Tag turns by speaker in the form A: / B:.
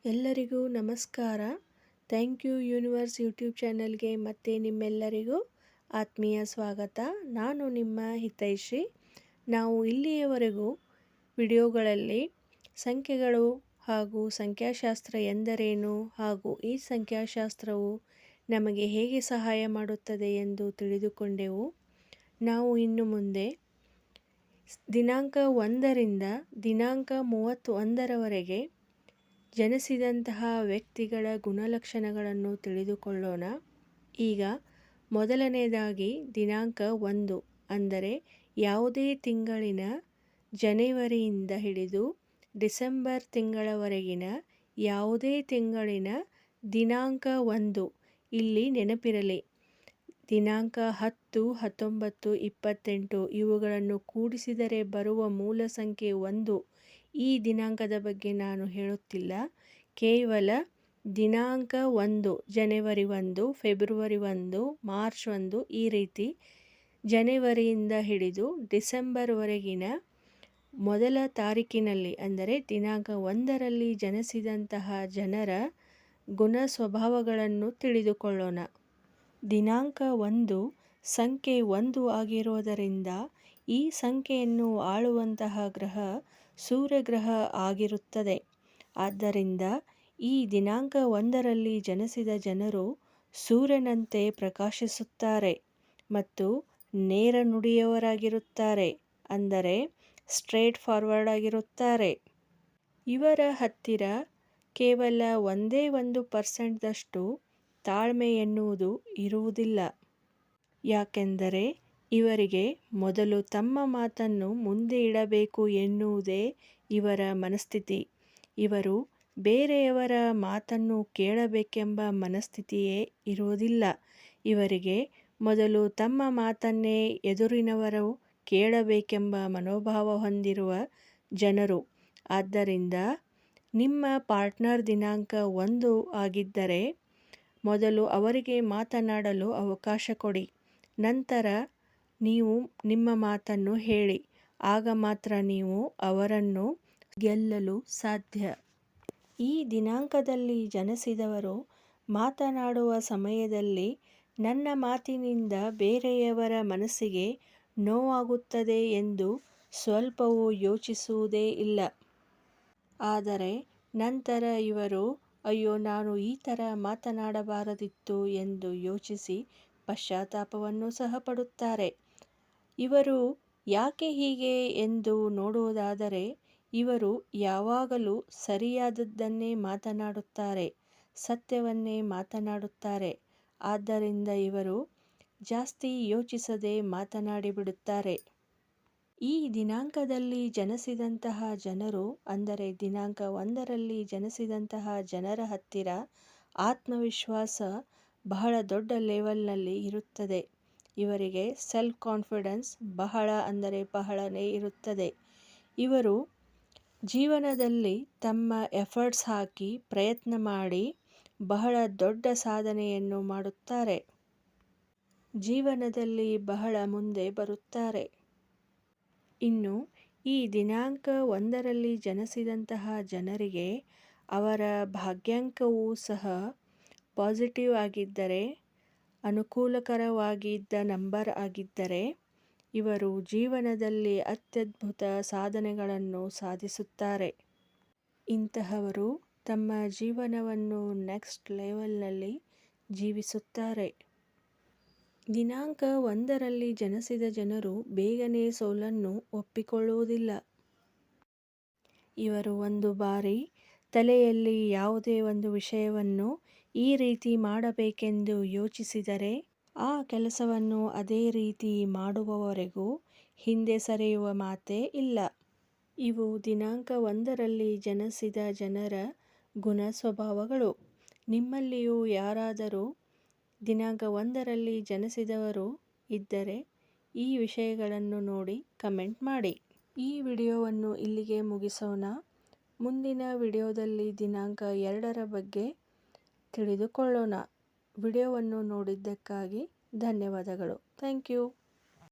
A: ಎಲ್ಲರಿಗೂ ನಮಸ್ಕಾರ. Thank you universe YouTube ಚಾನಲ್ಗೆ ಮತ್ತೆ ನಿಮ್ಮೆಲ್ಲರಿಗೂ ಆತ್ಮೀಯ ಸ್ವಾಗತ. ನಾನು ನಿಮ್ಮ ಹಿತೈಷಿ. ನಾವು ಇಲ್ಲಿಯವರೆಗೂ ವಿಡಿಯೋಗಳಲ್ಲಿ ಸಂಖ್ಯೆಗಳು ಹಾಗೂ ಸಂಖ್ಯಾಶಾಸ್ತ್ರ ಎಂದರೇನು ಹಾಗೂ ಈ ಸಂಖ್ಯಾಶಾಸ್ತ್ರವು ನಮಗೆ ಹೇಗೆ ಸಹಾಯ ಮಾಡುತ್ತದೆ ಎಂದು ತಿಳಿದುಕೊಂಡೆವು. ನಾವು ಇನ್ನು ಮುಂದೆ ದಿನಾಂಕ 1ರಿಂದ ದಿನಾಂಕ 31ರವರೆಗೆ ಜನಿಸಿದಂತಹ ವ್ಯಕ್ತಿಗಳ ಗುಣಲಕ್ಷಣಗಳನ್ನು ತಿಳಿದುಕೊಳ್ಳೋಣ. ಈಗ ಮೊದಲನೇದಾಗಿ ದಿನಾಂಕ 1 ಅಂದರೆ ಯಾವುದೇ ತಿಂಗಳಿನ ಜನವರಿಯಿಂದ ಹಿಡಿದು ಡಿಸೆಂಬರ್ ತಿಂಗಳವರೆಗಿನ ಯಾವುದೇ ತಿಂಗಳಿನ ದಿನಾಂಕ 1 ಇಲ್ಲಿ ನೆನಪಿರಲಿ. ದಿನಾಂಕ 10, 19, 28 ಇವುಗಳನ್ನು ಕೂಡಿಸಿದರೆ ಬರುವ ಮೂಲ ಸಂಖ್ಯೆ 1. ಈ ದಿನಾಂಕದ ಬಗ್ಗೆ ನಾನು ಹೇಳುತ್ತಿಲ್ಲ. ಕೇವಲ ದಿನಾಂಕ 1 ಜನವರಿ 1, ಫೆಬ್ರವರಿ 1, ಮಾರ್ಚ್ 1 ಈ ರೀತಿ ಜನವರಿಯಿಂದ ಹಿಡಿದು ಡಿಸೆಂಬರ್ವರೆಗಿನ ಮೊದಲ ತಾರೀಕಿನಲ್ಲಿ ಅಂದರೆ ದಿನಾಂಕ 1ರಲ್ಲಿ ಜನಿಸಿದಂತಹ ಜನರ ಗುಣ ಸ್ವಭಾವಗಳನ್ನು ತಿಳಿದುಕೊಳ್ಳೋಣ. ದಿನಾಂಕ 1 ಸಂಖ್ಯೆ 1 ಆಗಿರೋದರಿಂದ ಈ ಸಂಖ್ಯೆಯನ್ನು ಆಳುವಂತಹ ಗ್ರಹ ಸೂರ್ಯಗ್ರಹ ಆಗಿರುತ್ತದೆ. ಆದ್ದರಿಂದ ಈ ದಿನಾಂಕ 1ರಲ್ಲಿ ಜನಿಸಿದ ಜನರು ಸೂರ್ಯನಂತೆ ಪ್ರಕಾಶಿಸುತ್ತಾರೆ ಮತ್ತು ನೇರ ನುಡಿಯವರಾಗಿರುತ್ತಾರೆ. ಅಂದರೆ ಸ್ಟ್ರೇಟ್ ಫಾರ್ವರ್ಡ್ ಆಗಿರುತ್ತಾರೆ. ಇವರ ಹತ್ತಿರ ಕೇವಲ 1% ತಾಳ್ಮೆ ಎನ್ನುವುದು ಇರುವುದಿಲ್ಲ. ಯಾಕೆಂದರೆ ಇವರಿಗೆ ಮೊದಲು ತಮ್ಮ ಮಾತನ್ನು ಮುಂದೆ ಇಡಬೇಕು ಎನ್ನುವುದೇ ಇವರ ಮನಸ್ಥಿತಿ. ಇವರು ಬೇರೆಯವರ ಮಾತನ್ನು ಕೇಳಬೇಕೆಂಬ ಮನಸ್ಥಿತಿಯೇ ಇರುವುದಿಲ್ಲ. ಇವರಿಗೆ ಮೊದಲು ತಮ್ಮ ಮಾತನ್ನೇ ಎದುರಿನವರು ಕೇಳಬೇಕೆಂಬ ಮನೋಭಾವ ಹೊಂದಿರುವ ಜನರು. ಆದ್ದರಿಂದ ನಿಮ್ಮ ಪಾರ್ಟ್ನರ್ ದಿನಾಂಕ 1 ಆಗಿದ್ದರೆ ಮೊದಲು ಅವರಿಗೆ ಮಾತನಾಡಲು ಅವಕಾಶ ಕೊಡಿ. ನಂತರ ನೀವು ನಿಮ್ಮ ಮಾತನ್ನು ಹೇಳಿ. ಆಗ ಮಾತ್ರ ನೀವು ಅವರನ್ನು ಗೆಲ್ಲಲು ಸಾಧ್ಯ. ಈ ದಿನಾಂಕದಲ್ಲಿ ಜನಿಸಿದವರು ಮಾತನಾಡುವ ಸಮಯದಲ್ಲಿ ನನ್ನ ಮಾತಿನಿಂದ ಬೇರೆಯವರ ಮನಸ್ಸಿಗೆ ನೋವಾಗುತ್ತದೆ ಎಂದು ಸ್ವಲ್ಪವೂ ಯೋಚಿಸುವುದೇ ಇಲ್ಲ. ಆದರೆ ನಂತರ ಇವರು ಅಯ್ಯೋ ನಾನು ಈ ಥರ ಮಾತನಾಡಬಾರದಿತ್ತು ಎಂದು ಯೋಚಿಸಿ ಪಶ್ಚಾತ್ತಾಪವನ್ನು ಸಹ ಪಡುತ್ತಾರೆ. ಇವರು ಯಾಕೆ ಹೀಗೆ ಎಂದು ನೋಡುವುದಾದರೆ ಇವರು ಯಾವಾಗಲೂ ಸರಿಯಾದದ್ದನ್ನೇ ಮಾತನಾಡುತ್ತಾರೆ, ಸತ್ಯವನ್ನೇ ಮಾತನಾಡುತ್ತಾರೆ. ಆದ್ದರಿಂದ ಇವರು ಜಾಸ್ತಿ ಯೋಚಿಸದೆ ಮಾತನಾಡಿಬಿಡುತ್ತಾರೆ. ಈ ದಿನಾಂಕದಲ್ಲಿ ಜನಿಸಿದಂತಹ ಜನರು ಅಂದರೆ ದಿನಾಂಕ 1ರಲ್ಲಿ ಜನಿಸಿದಂತಹ ಜನರ ಹತ್ತಿರ ಆತ್ಮವಿಶ್ವಾಸ ಬಹಳ ದೊಡ್ಡ ಲೆವೆಲ್ನಲ್ಲಿ ಇರುತ್ತದೆ. ಇವರಿಗೆ ಸೆಲ್ಫ್ ಕಾನ್ಫಿಡೆನ್ಸ್ ಬಹಳನೇ ಇರುತ್ತದೆ. ಇವರು ಜೀವನದಲ್ಲಿ ತಮ್ಮ ಎಫರ್ಟ್ಸ್ ಹಾಕಿ ಪ್ರಯತ್ನ ಮಾಡಿ ಬಹಳ ದೊಡ್ಡ ಸಾಧನೆಯನ್ನು ಮಾಡುತ್ತಾರೆ. ಜೀವನದಲ್ಲಿ ಬಹಳ ಮುಂದೆ ಬರುತ್ತಾರೆ. ಇನ್ನು ಈ ದಿನಾಂಕ 1ರಲ್ಲಿ ಜನಿಸಿದಂತಹ ಜನರಿಗೆ ಅವರ ಭಾಗ್ಯಾಂಕವೂ ಸಹ ಪಾಸಿಟಿವ್ ಆಗಿದ್ದರೆ, ಅನುಕೂಲಕರವಾಗಿದ್ದ ನಂಬರ್ ಆಗಿದ್ದರೆ ಇವರು ಜೀವನದಲ್ಲಿ ಅತ್ಯದ್ಭುತ ಸಾಧನೆಗಳನ್ನು ಸಾಧಿಸುತ್ತಾರೆ. ಇಂತಹವರು ತಮ್ಮ ಜೀವನವನ್ನು ನೆಕ್ಸ್ಟ್ ಲೆವೆಲ್ನಲ್ಲಿ ಜೀವಿಸುತ್ತಾರೆ. ದಿನಾಂಕ 1ರಲ್ಲಿ ಜನಿಸಿದ ಜನರು ಬೇಗನೆ ಸೋಲನ್ನು ಒಪ್ಪಿಕೊಳ್ಳುವುದಿಲ್ಲ. ಇವರು ಒಂದು ಬಾರಿ ತಲೆಯಲ್ಲಿ ಯಾವುದೇ ಒಂದು ವಿಷಯವನ್ನು ಈ ರೀತಿ ಮಾಡಬೇಕೆಂದು ಯೋಚಿಸಿದರೆ ಆ ಕೆಲಸವನ್ನು ಅದೇ ರೀತಿ ಮಾಡುವವರೆಗೂ ಹಿಂದೆ ಸರಿಯುವ ಮಾತೇ ಇಲ್ಲ. ಇವು ದಿನಾಂಕ 1ರಲ್ಲಿ ಜನಿಸಿದ ಜನರ ಗುಣ ಸ್ವಭಾವಗಳು. ನಿಮ್ಮಲ್ಲಿಯೂ ಯಾರಾದರೂ ದಿನಾಂಕ 1ರಲ್ಲಿ ಜನಿಸಿದವರು ಇದ್ದರೆ ಈ ವಿಷಯಗಳನ್ನು ನೋಡಿ ಕಮೆಂಟ್ ಮಾಡಿ. ಈ ವಿಡಿಯೋವನ್ನು ಇಲ್ಲಿಗೆ ಮುಗಿಸೋಣ. ಮುಂದಿನ ವಿಡಿಯೋದಲ್ಲಿ ದಿನಾಂಕ 2ರ ಬಗ್ಗೆ ತಿಳಿದುಕೊಳ್ಳೋಣ. ವಿಡಿಯೋವನ್ನು ನೋಡಿದ್ದಕ್ಕಾಗಿ ಧನ್ಯವಾದಗಳು. Thank you.